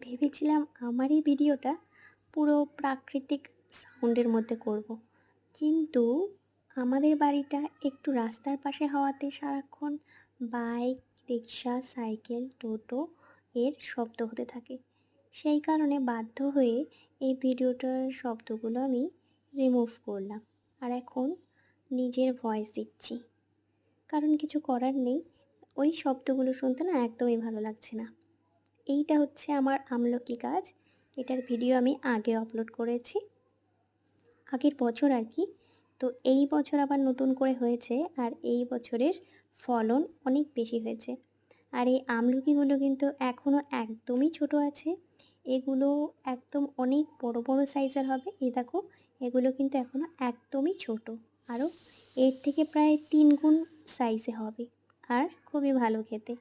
ভেবেছিলাম আমার এই ভিডিওটা পুরো প্রাকৃতিক সাউন্ডের মধ্যে করব। কিন্তু আমাদের বাড়িটা একটু রাস্তার পাশে হওয়াতে সারাক্ষণ বাইক, রিক্সা, সাইকেল, টোটো এর শব্দ হতে থাকে। সেই কারণে বাধ্য হয়ে এই ভিডিওটার শব্দগুলো আমি রিমুভ করলাম। আর এখন নিজের ভয়েস দিচ্ছি, কারণ কিছু করার নেই। ওই শব্দগুলো শুনতে না একদমই ভালো লাগছে না। এইটা হচ্ছে আমার আমলকি গাছ। এটার ভিডিও আমি আগে আপলোড করেছি, আগের বছর আর কি। তো এই বছর আবার নতুন করে হয়েছে, আর এই বছরের ফলন অনেক বেশি হয়েছে। আর এই আমলকিগুলো কিন্তু এখনও একদমই ছোট আছে। এগুলো একদম অনেক বড় বড় সাইজের হবে। এই দেখো, এগুলো কিন্তু এখনও একদমই ছোট, আরও এর থেকে প্রায় 3 গুণ সাইজে হবে। আর খুবই ভালো খেতে।